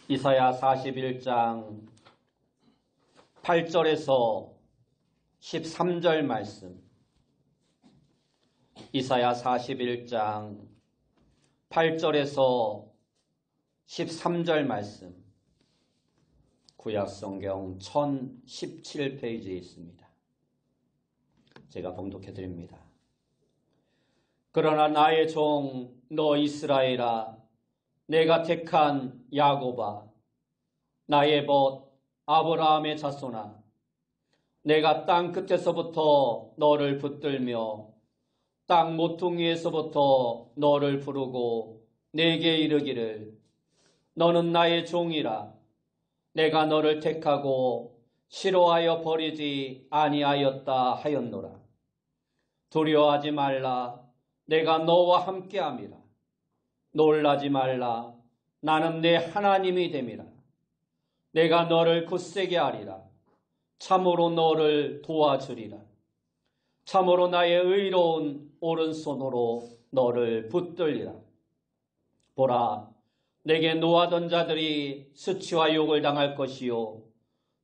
이사야 41장 8절에서 13절 말씀. 이사야 41장 8절에서 13절 말씀. 구약성경 1017페이지에 있습니다. 제가 봉독해 드립니다. 그러나 나의 종 너 이스라엘아, 내가 택한 야곱아, 나의 벗 아브라함의 자손아, 내가 땅 끝에서부터 너를 붙들며 땅 모퉁이에서부터 너를 부르고 내게 이르기를 너는 나의 종이라. 내가 너를 택하고 싫어하여 버리지 아니하였다 하였노라. 두려워하지 말라. 내가 너와 함께함이라. 놀라지 말라. 나는 내 하나님이 됨이라. 내가 너를 굳세게 하리라. 참으로 너를 도와주리라. 참으로 나의 의로운 오른손으로 너를 붙들리라. 보라, 내게 노하던 자들이 수치와 욕을 당할 것이요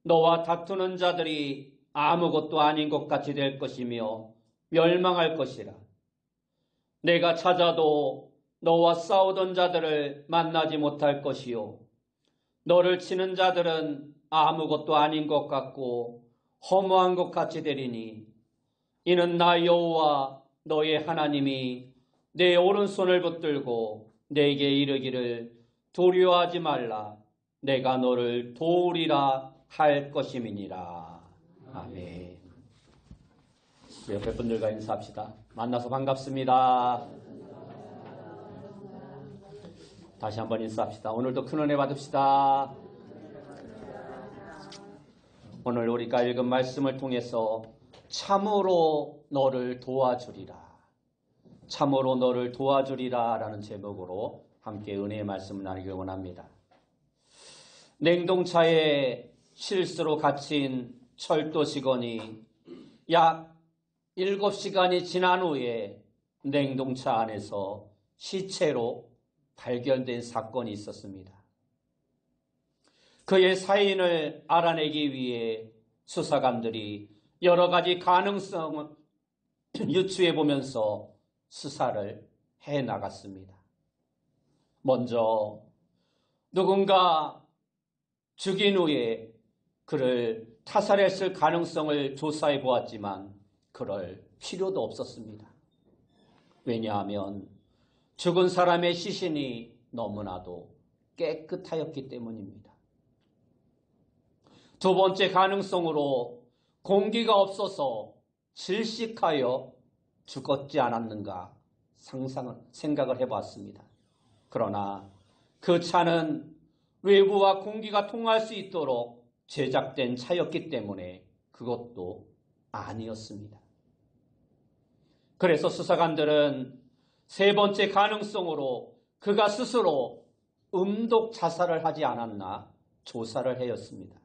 너와 다투는 자들이 아무것도 아닌 것 같이 될 것이며 멸망할 것이라. 내가 찾아도 너와 싸우던 자들을 만나지 못할 것이요 너를 치는 자들은 아무것도 아닌 것 같고 허무한 것 같이 되리니 이는 나 여호와 너의 하나님이 내 오른손을 붙들고 내게 이르기를 두려워하지 말라. 내가 너를 도우리라 할 것임이니라. 아멘. 옆에 분들과 인사합시다. 만나서 반갑습니다. 다시 한번 인사합시다. 오늘도 큰 은혜 받읍시다. 오늘 우리가 읽은 말씀을 통해서 참으로 너를 도와주리라. 참으로 너를 도와주리라 라는 제목으로 함께 은혜의 말씀을 나누기 원합니다. 냉동차에 실수로 갇힌 철도 직원이 약 7시간이 지난 후에 냉동차 안에서 시체로 발견된 사건이 있었습니다. 그의 사인을 알아내기 위해 수사관들이 여러 가지 가능성을 유추해 보면서 수사를 해 나갔습니다. 먼저 누군가 죽인 후에 그를 타살했을 가능성을 조사해 보았지만 그럴 필요도 없었습니다. 왜냐하면 죽은 사람의 시신이 너무나도 깨끗하였기 때문입니다. 두 번째 가능성으로 공기가 없어서 질식하여 죽었지 않았는가 생각을 해봤습니다. 그러나 그 차는 외부와 공기가 통할 수 있도록 제작된 차였기 때문에 그것도 아니었습니다. 그래서 수사관들은 세 번째 가능성으로 그가 스스로 음독 자살을 하지 않았나 조사를 해였습니다.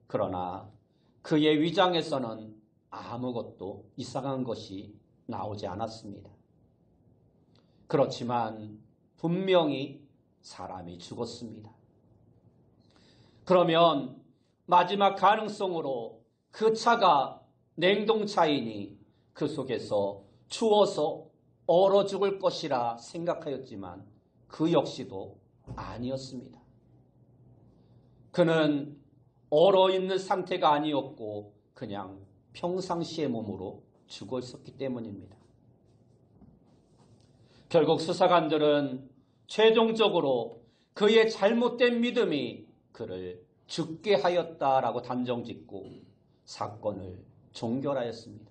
그러나 그의 위장에서는 아무것도 이상한 것이 나오지 않았습니다. 그렇지만 분명히 사람이 죽었습니다. 그러면 마지막 가능성으로 그 차가 냉동차이니 그 속에서 추워서 얼어 죽을 것이라 생각하였지만 그 역시도 아니었습니다. 그는 얼어 있는 상태가 아니었고 그냥 평상시의 몸으로 죽어 있었기 때문입니다. 결국 수사관들은 최종적으로 그의 잘못된 믿음이 그를 죽게 하였다라고 단정짓고 사건을 종결하였습니다.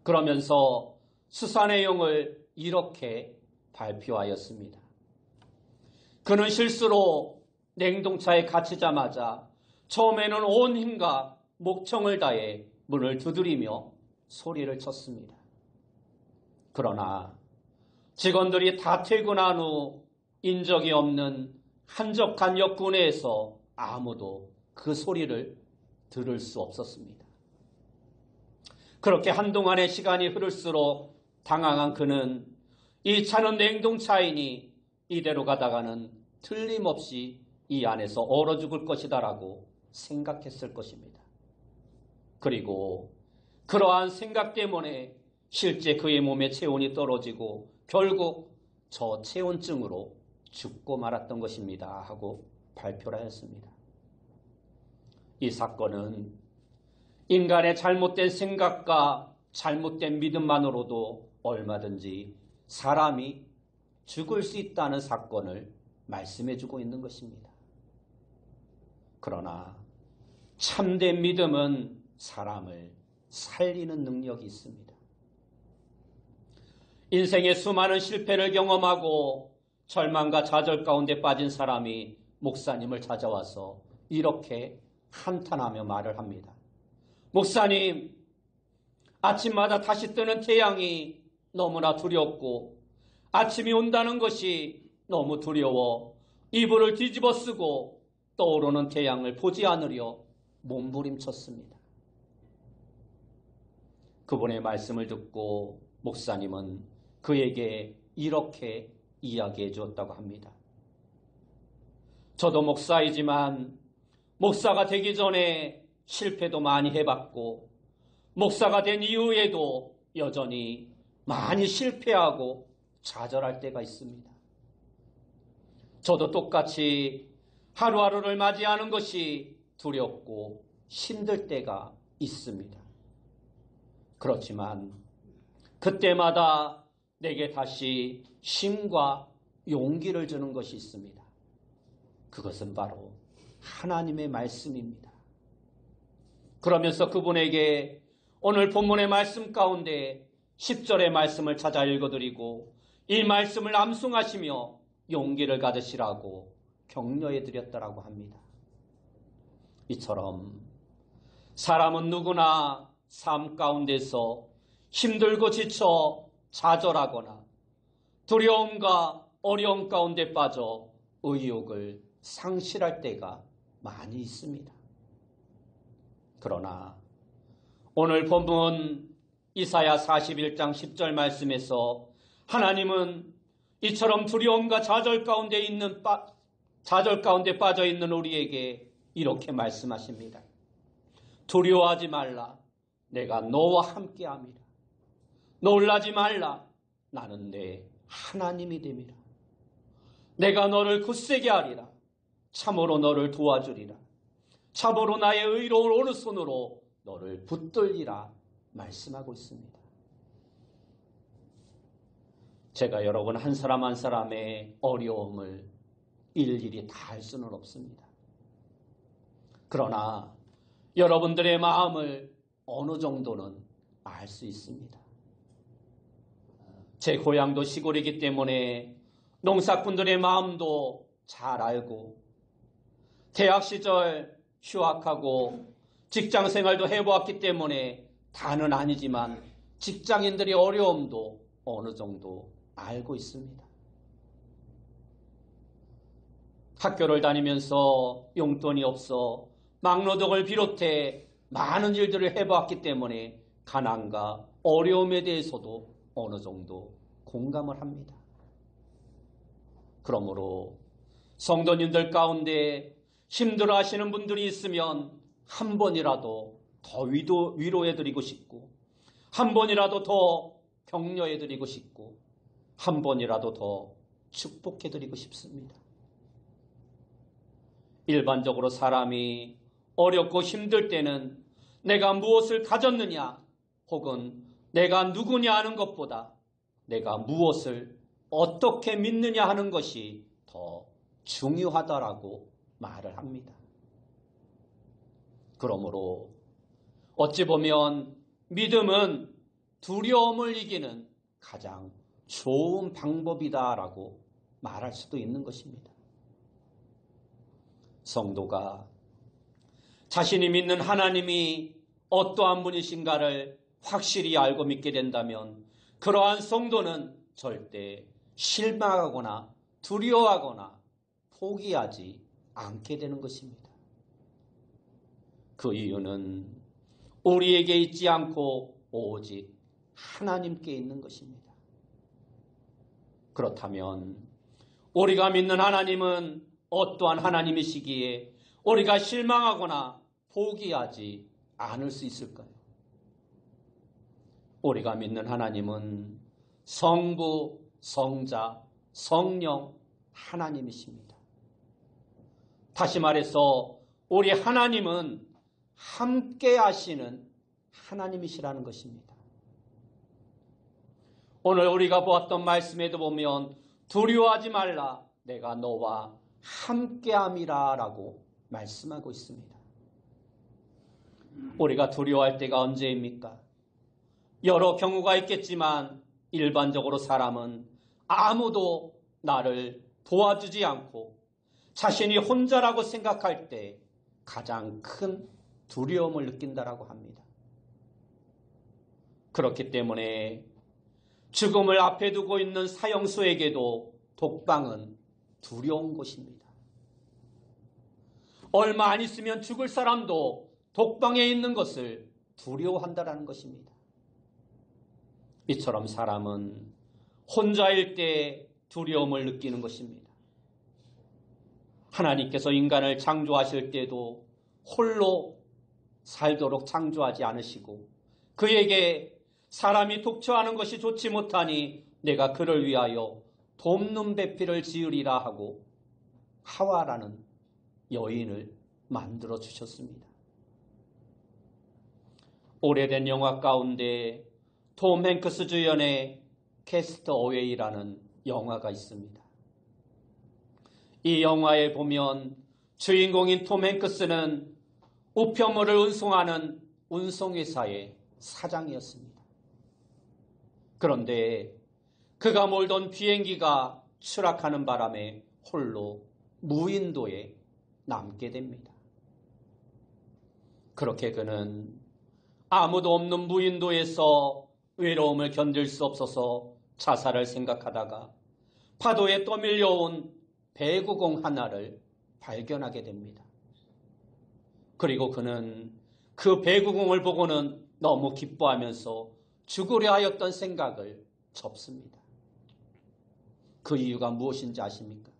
그러면서 수사 내용을 이렇게 발표하였습니다. 그는 실수로 냉동차에 갇히자마자 처음에는 온 힘과 목청을 다해 문을 두드리며 소리를 쳤습니다. 그러나 직원들이 다 퇴근한 후 인적이 없는 한적한 역구 내에서 아무도 그 소리를 들을 수 없었습니다. 그렇게 한동안의 시간이 흐를수록 당황한 그는 이 차는 냉동차이니 이대로 가다가는 틀림없이 이 안에서 얼어 죽을 것이다라고 생각했을 것입니다. 그리고 그러한 생각 때문에 실제 그의 몸에 체온이 떨어지고 결국 저체온증으로 죽고 말았던 것입니다 하고 발표를 하였습니다. 이 사건은 인간의 잘못된 생각과 잘못된 믿음만으로도 얼마든지 사람이 죽을 수 있다는 사건을 말씀해주고 있는 것입니다. 그러나 참된 믿음은 사람을 살리는 능력이 있습니다. 인생의 수많은 실패를 경험하고 절망과 좌절 가운데 빠진 사람이 목사님을 찾아와서 이렇게 한탄하며 말을 합니다. 목사님, 아침마다 다시 뜨는 태양이 너무나 두렵고 아침이 온다는 것이 너무 두려워 이불을 뒤집어 쓰고 떠오르는 태양을 보지 않으려 몸부림쳤습니다. 그분의 말씀을 듣고 목사님은 그에게 이렇게 이야기해 주었다고 합니다. 저도 목사이지만 목사가 되기 전에 실패도 많이 해봤고 목사가 된 이후에도 여전히 많이 실패하고 좌절할 때가 있습니다. 저도 똑같이 하루하루를 맞이하는 것이 두렵고 힘들 때가 있습니다. 그렇지만 그때마다 내게 다시 힘과 용기를 주는 것이 있습니다. 그것은 바로 하나님의 말씀입니다. 그러면서 그분에게 오늘 본문의 말씀 가운데 10절의 말씀을 찾아 읽어드리고 이 말씀을 암송하시며 용기를 가지시라고 격려해 드렸다라고 합니다. 이처럼 사람은 누구나 삶 가운데서 힘들고 지쳐 좌절하거나 두려움과 어려움 가운데 빠져 의욕을 상실할 때가 많이 있습니다. 그러나 오늘 본문 이사야 41장 10절 말씀에서 하나님은 이처럼 두려움과 좌절 가운데 빠져 있는 우리에게 이렇게 말씀하십니다. 두려워하지 말라. 내가 너와 함께함이라. 놀라지 말라. 나는 내 하나님이 됨이라. 내가 너를 굳세게 하리라. 참으로 너를 도와주리라. 참으로 나의 의로운 오른손으로 너를 붙들리라 말씀하고 있습니다. 제가 여러분 한 사람 한 사람의 어려움을 일일이 다 할 수는 없습니다. 그러나 여러분들의 마음을 어느 정도는 알 수 있습니다. 제 고향도 시골이기 때문에 농사꾼들의 마음도 잘 알고 대학 시절 휴학하고 직장 생활도 해보았기 때문에 다는 아니지만 직장인들의 어려움도 어느 정도 알고 있습니다. 학교를 다니면서 용돈이 없어 막노동을 비롯해 많은 일들을 해보았기 때문에 가난과 어려움에 대해서도 어느 정도 공감을 합니다. 그러므로 성도님들 가운데 힘들어하시는 분들이 있으면 한 번이라도 더 위로해드리고 싶고 한 번이라도 더 격려해드리고 싶고 한 번이라도 더 축복해드리고 싶습니다. 일반적으로 사람이 어렵고 힘들 때는 내가 무엇을 가졌느냐 혹은 내가 누구냐 하는 것보다 내가 무엇을 어떻게 믿느냐 하는 것이 더 중요하다라고 말을 합니다. 그러므로 어찌 보면 믿음은 두려움을 이기는 가장 좋은 방법이다라고 말할 수도 있는 것입니다. 성도가 자신이 믿는 하나님이 어떠한 분이신가를 확실히 알고 믿게 된다면 그러한 성도는 절대 실망하거나 두려워하거나 포기하지 않게 되는 것입니다. 그 이유는 우리에게 있지 않고 오직 하나님께 있는 것입니다. 그렇다면 우리가 믿는 하나님은 어떠한 하나님이시기에 우리가 실망하거나 포기하지 않을 수 있을까요? 우리가 믿는 하나님은 성부, 성자, 성령 하나님이십니다. 다시 말해서 우리 하나님은 함께 하시는 하나님이시라는 것입니다. 오늘 우리가 보았던 말씀에도 보면 두려워하지 말라, 내가 너와 함께함이라 라고 말씀하고 있습니다. 우리가 두려워할 때가 언제입니까? 여러 경우가 있겠지만 일반적으로 사람은 아무도 나를 도와주지 않고 자신이 혼자라고 생각할 때 가장 큰 두려움을 느낀다라고 합니다. 그렇기 때문에 죽음을 앞에 두고 있는 사형수에게도 독방은 두려운 곳입니다. 얼마 안 있으면 죽을 사람도 독방에 있는 것을 두려워한다라는 것입니다. 이처럼 사람은 혼자일 때 두려움을 느끼는 것입니다. 하나님께서 인간을 창조하실 때도 홀로 살도록 창조하지 않으시고 그에게 사람이 독처하는 것이 좋지 못하니 내가 그를 위하여 돕는 배필을 지으리라 하고 하와라는 여인을 만들어 주셨습니다. 오래된 영화 가운데 톰 행크스 주연의 캐스터 어웨이라는 영화가 있습니다. 이 영화에 보면 주인공인 톰 행크스는 우편물을 운송하는 운송회사의 사장이었습니다. 그런데 그가 몰던 비행기가 추락하는 바람에 홀로 무인도에 남게 됩니다. 그렇게 그는 아무도 없는 무인도에서 외로움을 견딜 수 없어서 자살을 생각하다가 파도에 떠밀려온 배구공 하나를 발견하게 됩니다. 그리고 그는 그 배구공을 보고는 너무 기뻐하면서 죽으려 하였던 생각을 접습니다. 그 이유가 무엇인지 아십니까?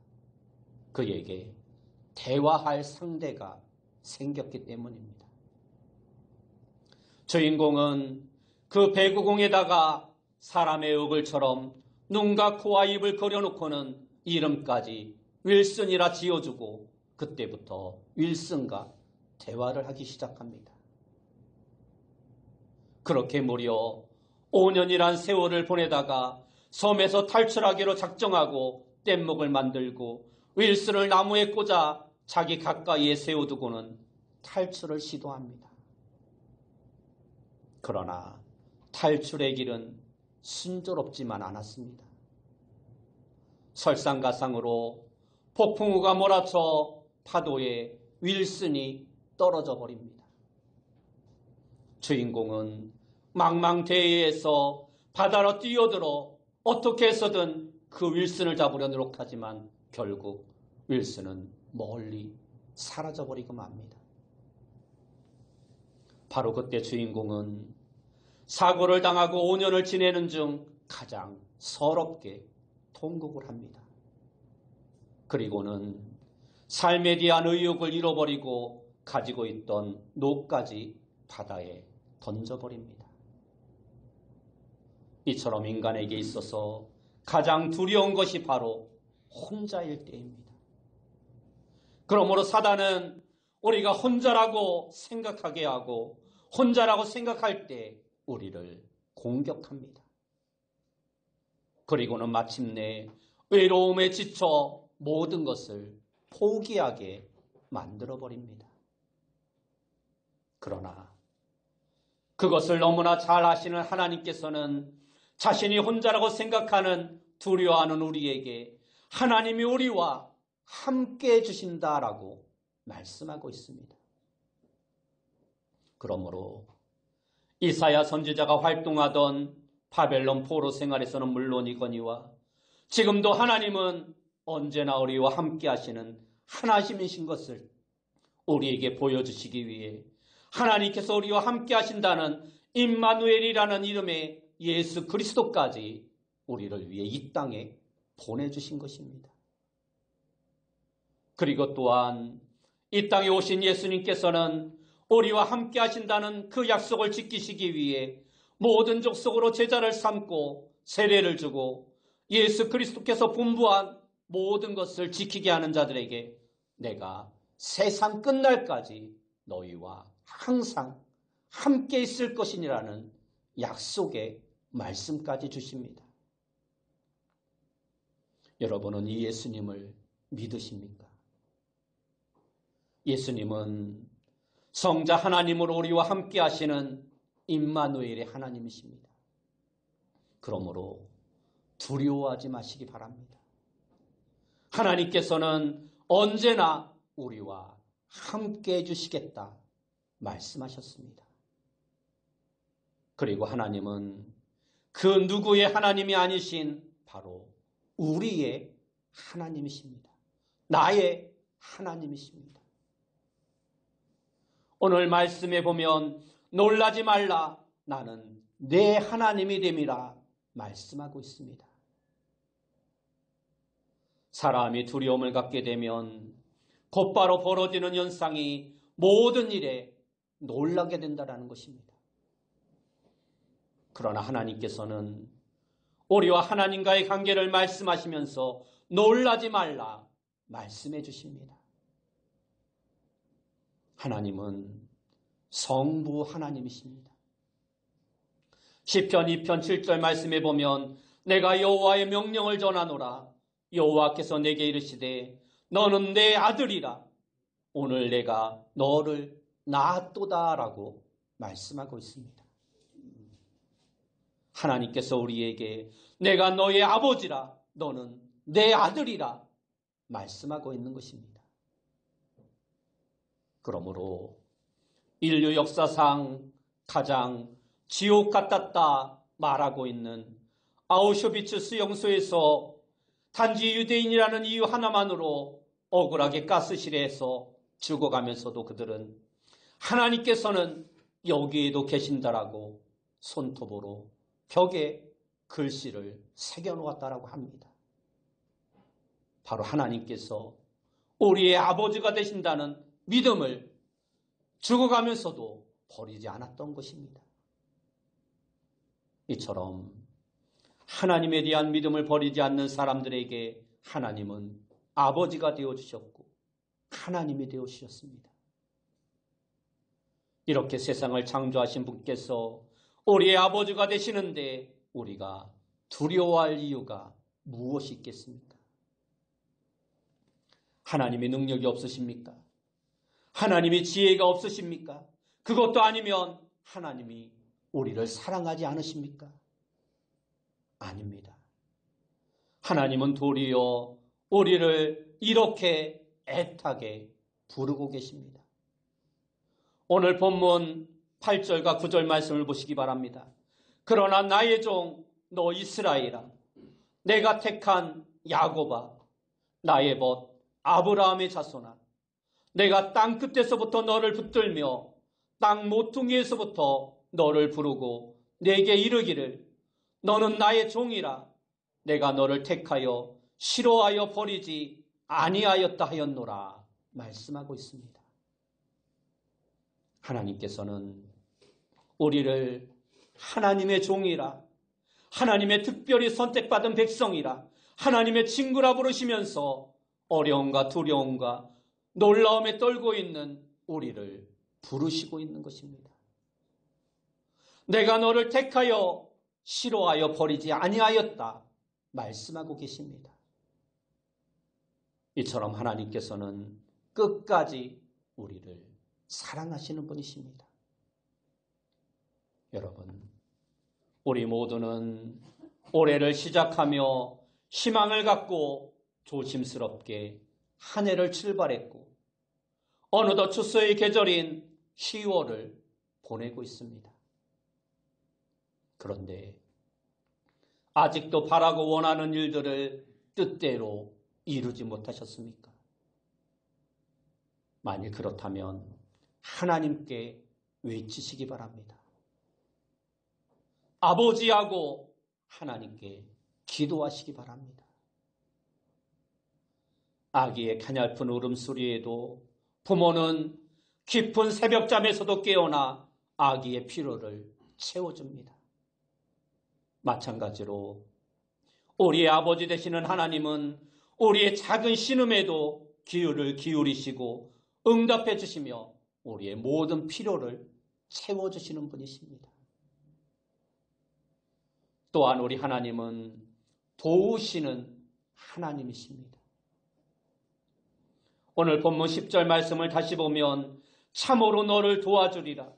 그에게 대화할 상대가 생겼기 때문입니다. 주인공은 그 배구공에다가 사람의 얼굴처럼 눈과 코와 입을 그려놓고는 이름까지 윌슨이라 지어주고 그때부터 윌슨과 대화를 하기 시작합니다. 그렇게 무려 5년이란 세월을 보내다가 섬에서 탈출하기로 작정하고 뗏목을 만들고 윌슨을 나무에 꽂아 자기 가까이에 세워두고는 탈출을 시도합니다. 그러나 탈출의 길은 순조롭지만 않았습니다. 설상가상으로 폭풍우가 몰아쳐 파도에 윌슨이 떨어져 버립니다. 주인공은 망망대해에서 바다로 뛰어들어 어떻게 해서든 그 윌슨을 잡으려 노력하지만 결국 윌슨은 멀리 사라져버리고 맙니다. 바로 그때 주인공은 사고를 당하고 5년을 지내는 중 가장 서럽게 통곡을 합니다. 그리고는 삶에 대한 의욕을 잃어버리고 가지고 있던 노까지 바다에 던져버립니다. 이처럼 인간에게 있어서 가장 두려운 것이 바로 혼자일 때입니다. 그러므로 사단은 우리가 혼자라고 생각하게 하고 혼자라고 생각할 때 우리를 공격합니다. 그리고는 마침내 외로움에 지쳐 모든 것을 포기하게 만들어버립니다. 그러나 그것을 너무나 잘 아시는 하나님께서는 자신이 혼자라고 생각하는 두려워하는 우리에게 하나님이 우리와 함께 해주신다라고 말씀하고 있습니다. 그러므로 이사야 선지자가 활동하던 바벨론 포로 생활에서는 물론이거니와 지금도 하나님은 언제나 우리와 함께 하시는 하나님이신 것을 우리에게 보여주시기 위해 하나님께서 우리와 함께 하신다는 임마누엘이라는 이름의 예수 그리스도까지 우리를 위해 이 땅에 보내주신 것입니다. 그리고 또한 이 땅에 오신 예수님께서는 우리와 함께 하신다는 그 약속을 지키시기 위해 모든 족속으로 제자를 삼고 세례를 주고 예수 그리스도께서 분부한 모든 것을 지키게 하는 자들에게 내가 세상 끝날까지 너희와 항상 함께 있을 것이니라는 약속의 말씀까지 주십니다. 여러분은 이 예수님을 믿으십니까? 예수님은 성자 하나님으로 우리와 함께 하시는 임마누엘의 하나님이십니다. 그러므로 두려워하지 마시기 바랍니다. 하나님께서는 언제나 우리와 함께 해주시겠다 말씀하셨습니다. 그리고 하나님은 그 누구의 하나님이 아니신 바로 우리의 하나님이십니다. 나의 하나님이십니다. 오늘 말씀에 보면 놀라지 말라 나는 내 하나님이 됨이라 말씀하고 있습니다. 사람이 두려움을 갖게 되면 곧바로 벌어지는 현상이 모든 일에 놀라게 된다는 것입니다. 그러나 하나님께서는 우리와 하나님과의 관계를 말씀하시면서 놀라지 말라 말씀해 주십니다. 하나님은 성부 하나님이십니다. 시편 2편 7절 말씀에 보면 내가 여호와의 명령을 전하노라 여호와께서 내게 이르시되 너는 내 아들이라 오늘 내가 너를 낳았도다 라고 말씀하고 있습니다. 하나님께서 우리에게 내가 너의 아버지라 너는 내 아들이라 말씀하고 있는 것입니다. 그러므로 인류 역사상 가장 지옥 같았다 말하고 있는 아우슈비츠 수용소에서 단지 유대인이라는 이유 하나만으로 억울하게 가스실에서 죽어가면서도 그들은 하나님께서는 여기에도 계신다라고 손톱으로 벽에 글씨를 새겨놓았다라고 합니다. 바로 하나님께서 우리의 아버지가 되신다는 믿음을 죽어가면서도 버리지 않았던 것입니다. 이처럼 하나님에 대한 믿음을 버리지 않는 사람들에게 하나님은 아버지가 되어주셨고 하나님이 되어주셨습니다. 이렇게 세상을 창조하신 분께서 우리의 아버지가 되시는데 우리가 두려워할 이유가 무엇이 있겠습니까? 하나님의 능력이 없으십니까? 하나님의 지혜가 없으십니까? 그것도 아니면 하나님이 우리를 사랑하지 않으십니까? 아닙니다. 하나님은 도리어 우리를 이렇게 애타게 부르고 계십니다. 오늘 본문 8절과 9절 말씀을 보시기 바랍니다. 그러나 나의 종 너 이스라엘아 내가 택한 야곱아 나의 벗 아브라함의 자손아 내가 땅 끝에서부터 너를 붙들며 땅 모퉁이에서부터 너를 부르고 내게 이르기를 너는 나의 종이라 내가 너를 택하여 싫어하여 버리지 아니하였다 하였노라 말씀하고 있습니다. 하나님께서는 우리를 하나님의 종이라 하나님의 특별히 선택받은 백성이라 하나님의 친구라 부르시면서 어려움과 두려움과 놀라움에 떨고 있는 우리를 부르시고 있는 것입니다. 내가 너를 택하여 싫어하여 버리지 아니하였다 말씀하고 계십니다. 이처럼 하나님께서는 끝까지 우리를 사랑하시는 분이십니다. 여러분, 우리 모두는 올해를 시작하며 희망을 갖고 조심스럽게 한 해를 출발했고 어느덧 추수의 계절인 10월을 보내고 있습니다. 그런데 아직도 바라고 원하는 일들을 뜻대로 이루지 못하셨습니까? 만일 그렇다면 하나님께 외치시기 바랍니다. 아버지하고 하나님께 기도하시기 바랍니다. 아기의 가냘픈 울음소리에도 부모는 깊은 새벽잠에서도 깨어나 아기의 피로를 채워줍니다. 마찬가지로 우리의 아버지 되시는 하나님은 우리의 작은 신음에도 귀를 기울이시고 응답해 주시며 우리의 모든 필요를 채워주시는 분이십니다. 또한 우리 하나님은 도우시는 하나님이십니다. 오늘 본문 10절 말씀을 다시 보면 참으로 너를 도와주리라.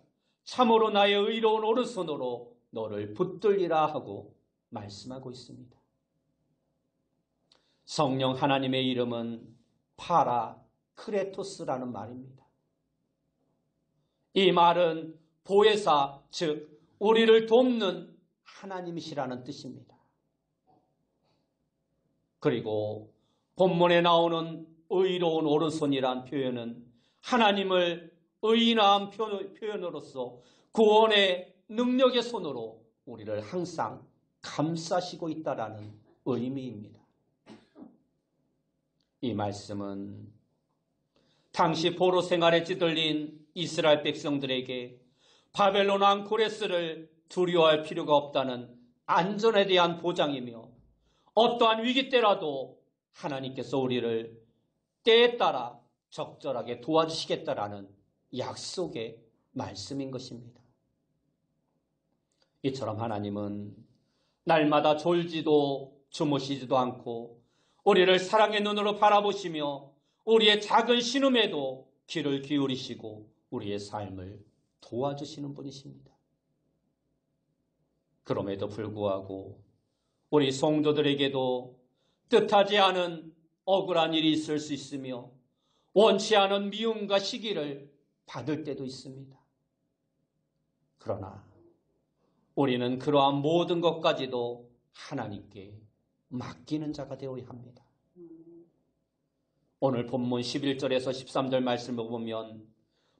참으로 나의 의로운 오른손으로 너를 붙들리라 하고 말씀하고 있습니다. 성령 하나님의 이름은 파라크레토스라는 말입니다. 이 말은 보혜사, 즉 우리를 돕는 하나님이시라는 뜻입니다. 그리고 본문에 나오는 의로운 오른손이란 표현은 하나님을 의인화한 표현으로서 구원의 능력의 손으로 우리를 항상 감싸시고 있다라는 의미입니다. 이 말씀은 당시 포로 생활에 찌들린 이스라엘 백성들에게 바벨론 왕 고레스를 두려워할 필요가 없다는 안전에 대한 보장이며 어떠한 위기 때라도 하나님께서 우리를 때에 따라 적절하게 도와주시겠다라는 약속의 말씀인 것입니다. 이처럼 하나님은 날마다 졸지도 주무시지도 않고 우리를 사랑의 눈으로 바라보시며 우리의 작은 신음에도 귀를 기울이시고 우리의 삶을 도와주시는 분이십니다. 그럼에도 불구하고 우리 성도들에게도 뜻하지 않은 억울한 일이 있을 수 있으며 원치 않은 미움과 시기를 받을 때도 있습니다. 그러나 우리는 그러한 모든 것까지도 하나님께 맡기는 자가 되어야 합니다. 오늘 본문 11절에서 13절 말씀을 보면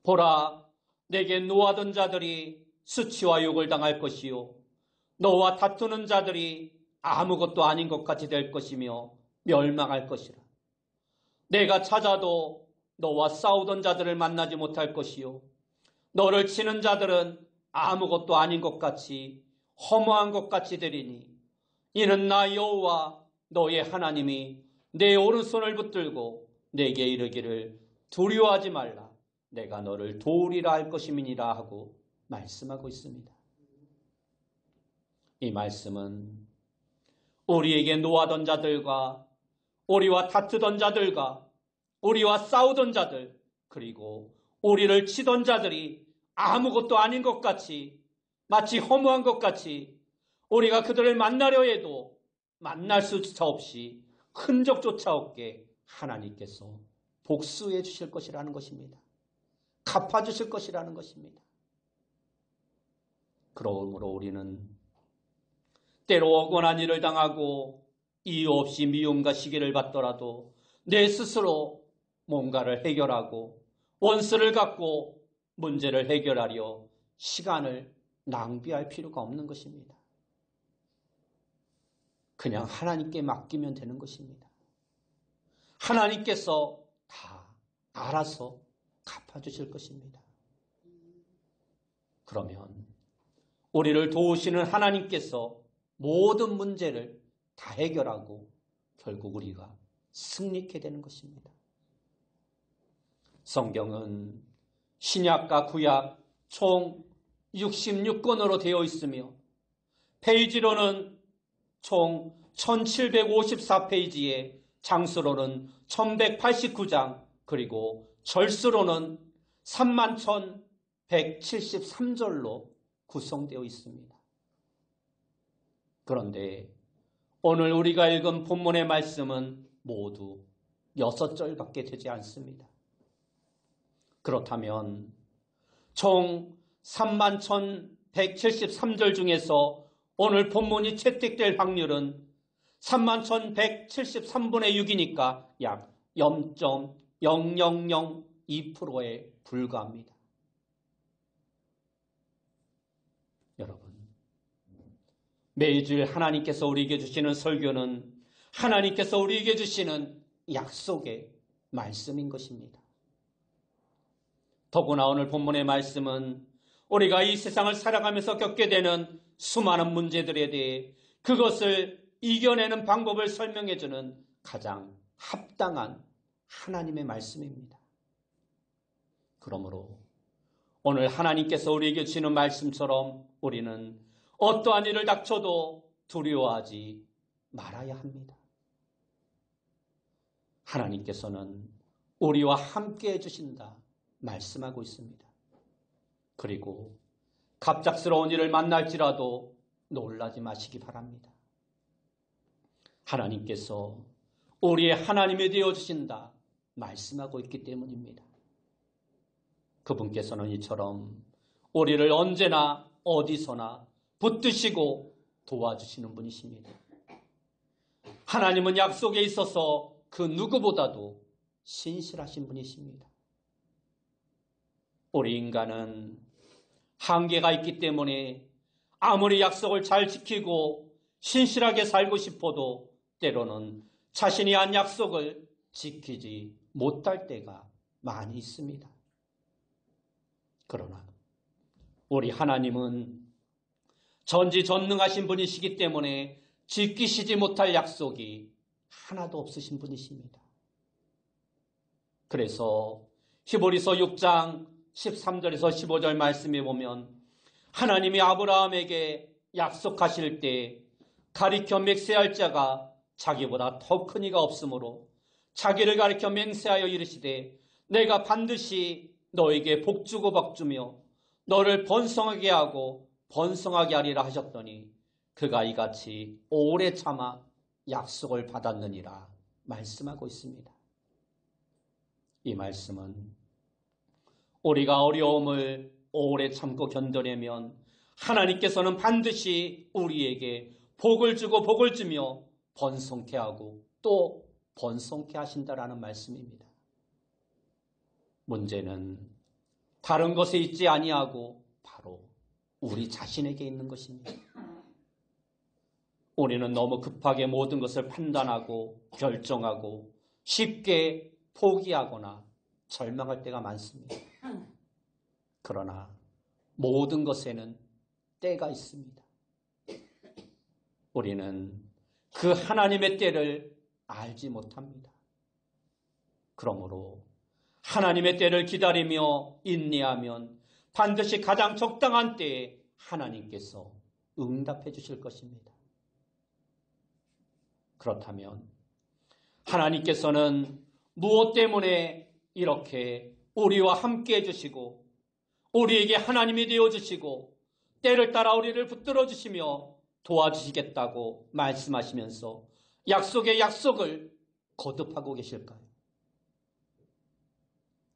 보라, 내게 노하던 자들이 수치와 욕을 당할 것이요 너와 다투는 자들이 아무것도 아닌 것 같이 될 것이며 멸망할 것이라. 내가 찾아도 너와 싸우던 자들을 만나지 못할 것이요 너를 치는 자들은 아무것도 아닌 것 같이 허무한 것 같이 되리니 이는 나 여호와 너의 하나님이 내 오른손을 붙들고 내게 이르기를 두려워하지 말라 내가 너를 도우리라 할 것임이니라 하고 말씀하고 있습니다. 이 말씀은 우리에게 노하던 자들과 우리와 다투던 자들과 우리와 싸우던 자들 그리고 우리를 치던 자들이 아무것도 아닌 것 같이 마치 허무한 것 같이 우리가 그들을 만나려 해도 만날 수조차 없이 흔적조차 없게 하나님께서 복수해 주실 것이라는 것입니다. 갚아주실 것이라는 것입니다. 그러므로 우리는 때로 억울한 일을 당하고 이유 없이 미움과 시기를 받더라도 내 스스로 뭔가를 해결하고 원수를 갖고 문제를 해결하려 시간을 낭비할 필요가 없는 것입니다. 그냥 하나님께 맡기면 되는 것입니다. 하나님께서 다 알아서 갚아주실 것입니다. 그러면 우리를 도우시는 하나님께서 모든 문제를 다 해결하고 결국 우리가 승리케 되는 것입니다. 성경은 신약과 구약 총 66권으로 되어 있으며 페이지로는 총 1754페이지에 장수로는 1189장 그리고 절수로는 31,173절로 구성되어 있습니다. 그런데 오늘 우리가 읽은 본문의 말씀은 모두 6절밖에 되지 않습니다. 그렇다면 총 31,173절 중에서 오늘 본문이 채택될 확률은 31,173분의 6이니까 약 0.0002%에 불과합니다. 여러분, 매주일 하나님께서 우리에게 주시는 설교는 하나님께서 우리에게 주시는 약속의 말씀인 것입니다. 더구나 오늘 본문의 말씀은 우리가 이 세상을 살아가면서 겪게 되는 수많은 문제들에 대해 그것을 이겨내는 방법을 설명해주는 가장 합당한 하나님의 말씀입니다. 그러므로 오늘 하나님께서 우리에게 주시는 말씀처럼 우리는 어떠한 일을 닥쳐도 두려워하지 말아야 합니다. 하나님께서는 우리와 함께 해주신다 말씀하고 있습니다. 그리고 갑작스러운 일을 만날지라도 놀라지 마시기 바랍니다. 하나님께서 우리의 하나님이 되어주신다 말씀하고 있기 때문입니다. 그분께서는 이처럼 우리를 언제나 어디서나 붙드시고 도와주시는 분이십니다. 하나님은 약속에 있어서 그 누구보다도 신실하신 분이십니다. 우리 인간은 한계가 있기 때문에 아무리 약속을 잘 지키고 신실하게 살고 싶어도 때로는 자신이 한 약속을 지키지 못할 때가 많이 있습니다. 그러나 우리 하나님은 전지전능하신 분이시기 때문에 지키시지 못할 약속이 하나도 없으신 분이십니다. 그래서 히브리서 6장 13절에서 15절 말씀에 보면 하나님이 아브라함에게 약속하실 때 가리켜 맹세할 자가 자기보다 더 큰 이가 없으므로 자기를 가리켜 맹세하여 이르시되 내가 반드시 너에게 복주고 복주며 너를 번성하게 하고 번성하게 하리라 하셨더니 그가 이같이 오래 참아 약속을 받았느니라 말씀하고 있습니다. 이 말씀은 우리가 어려움을 오래 참고 견뎌내면 하나님께서는 반드시 우리에게 복을 주고 복을 주며 번성케 하고 또 번성케 하신다라는 말씀입니다. 문제는 다른 것에 있지 아니하고 바로 우리 자신에게 있는 것입니다. 우리는 너무 급하게 모든 것을 판단하고 결정하고 쉽게 포기하거나 절망할 때가 많습니다. 그러나 모든 것에는 때가 있습니다. 우리는 그 하나님의 때를 알지 못합니다. 그러므로 하나님의 때를 기다리며 인내하면 반드시 가장 적당한 때에 하나님께서 응답해 주실 것입니다. 그렇다면 하나님께서는 무엇 때문에 이렇게 우리와 함께 해주시고 우리에게 하나님이 되어주시고 때를 따라 우리를 붙들어 주시며 도와주시겠다고 말씀하시면서 약속의 약속을 거듭하고 계실까요?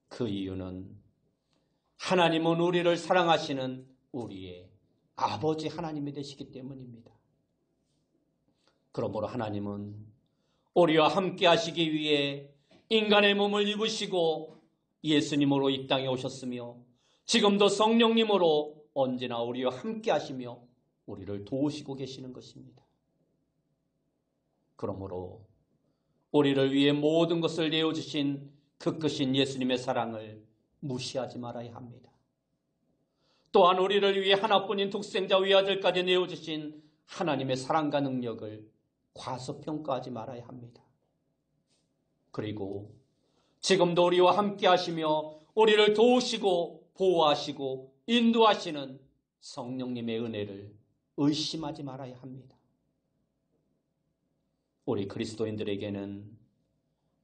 그 이유는 하나님은 우리를 사랑하시는 우리의 아버지 하나님이 되시기 때문입니다. 그러므로 하나님은 우리와 함께 하시기 위해 인간의 몸을 입으시고 예수님으로 이 땅에 오셨으며 지금도 성령님으로 언제나 우리와 함께 하시며 우리를 도우시고 계시는 것입니다. 그러므로 우리를 위해 모든 것을 내어주신 그 크신 예수님의 사랑을 무시하지 말아야 합니다. 또한 우리를 위해 하나뿐인 독생자 외아들까지 내어주신 하나님의 사랑과 능력을 과소평가하지 말아야 합니다. 그리고 지금도 우리와 함께 하시며 우리를 도우시고 보호하시고 인도하시는 성령님의 은혜를 의심하지 말아야 합니다. 우리 그리스도인들에게는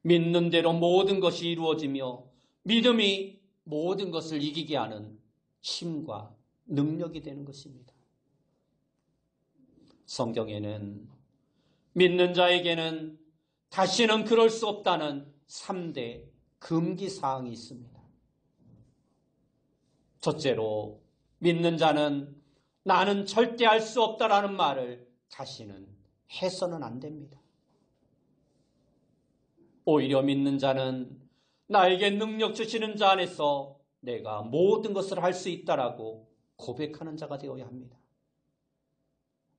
믿는 대로 모든 것이 이루어지며 믿음이 모든 것을 이기게 하는 힘과 능력이 되는 것입니다. 성경에는 믿는 자에게는 다시는 그럴 수 없다는 3대 금기사항이 있습니다. 첫째로 믿는 자는 나는 절대 할 수 없다라는 말을 다시는 해서는 안 됩니다. 오히려 믿는 자는 나에게 능력 주시는 자 안에서 내가 모든 것을 할 수 있다라고 고백하는 자가 되어야 합니다.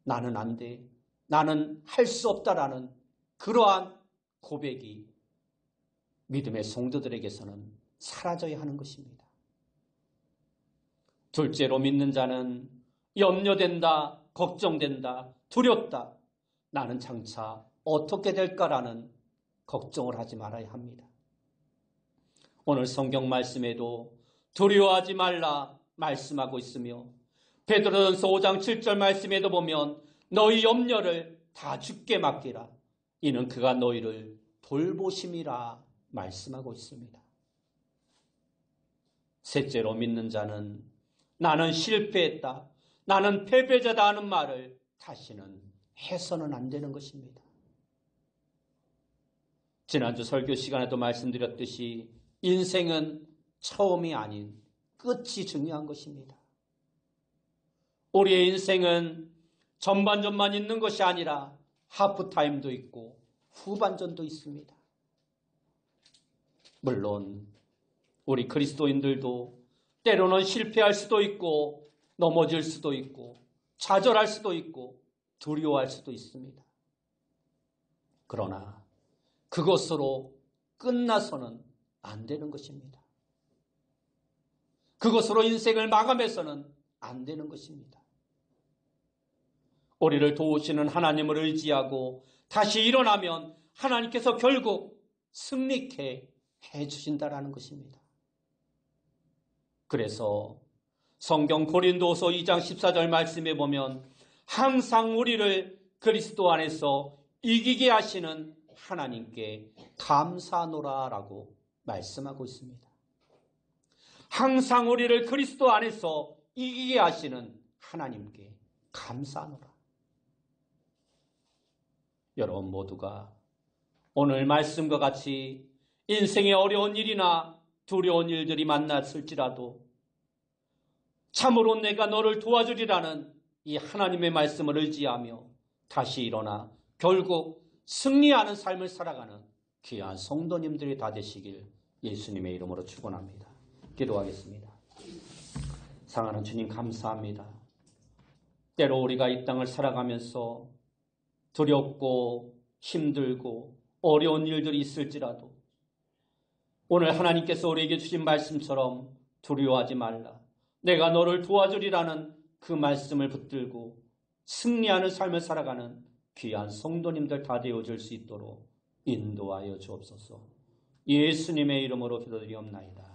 나는 안 돼, 나는 할 수 없다라는 그러한 고백이 믿음의 성도들에게서는 사라져야 하는 것입니다. 둘째로 믿는 자는 염려된다, 걱정된다, 두렵다. 나는 장차 어떻게 될까라는 걱정을 하지 말아야 합니다. 오늘 성경 말씀에도 두려워하지 말라 말씀하고 있으며 베드로전서 5장 7절 말씀에도 보면 너희 염려를 다 주께 맡기라. 이는 그가 너희를 돌보심이라 말씀하고 있습니다. 셋째로 믿는 자는 나는 실패했다, 나는 패배자다 하는 말을 다시는 해서는 안 되는 것입니다. 지난주 설교 시간에도 말씀드렸듯이 인생은 처음이 아닌 끝이 중요한 것입니다. 우리의 인생은 전반전만 있는 것이 아니라 하프타임도 있고 후반전도 있습니다. 물론 우리 그리스도인들도 때로는 실패할 수도 있고 넘어질 수도 있고 좌절할 수도 있고 두려워할 수도 있습니다. 그러나 그것으로 끝나서는 안 되는 것입니다. 그것으로 인생을 마감해서는 안 되는 것입니다. 우리를 도우시는 하나님을 의지하고 다시 일어나면 하나님께서 결국 승리케 해주신다라는 것입니다. 그래서 성경 고린도서 2장 14절 말씀에 보면 항상 우리를 그리스도 안에서 이기게 하시는 하나님께 감사하노라라고 말씀하고 있습니다. 항상 우리를 그리스도 안에서 이기게 하시는 하나님께 감사하노라. 여러분 모두가 오늘 말씀과 같이 인생의 어려운 일이나 두려운 일들이 만났을지라도 참으로 내가 너를 도와주리라는 이 하나님의 말씀을 의지하며 다시 일어나 결국 승리하는 삶을 살아가는 귀한 성도님들이 다 되시길 예수님의 이름으로 축원합니다. 기도하겠습니다. 사랑하는 주님 감사합니다. 때로 우리가 이 땅을 살아가면서 두렵고 힘들고 어려운 일들이 있을지라도 오늘 하나님께서 우리에게 주신 말씀처럼 두려워하지 말라. 내가 너를 도와주리라는 그 말씀을 붙들고 승리하는 삶을 살아가는 귀한 성도님들 다 되어줄 수 있도록 인도하여 주옵소서. 예수님의 이름으로 기도드리옵나이다.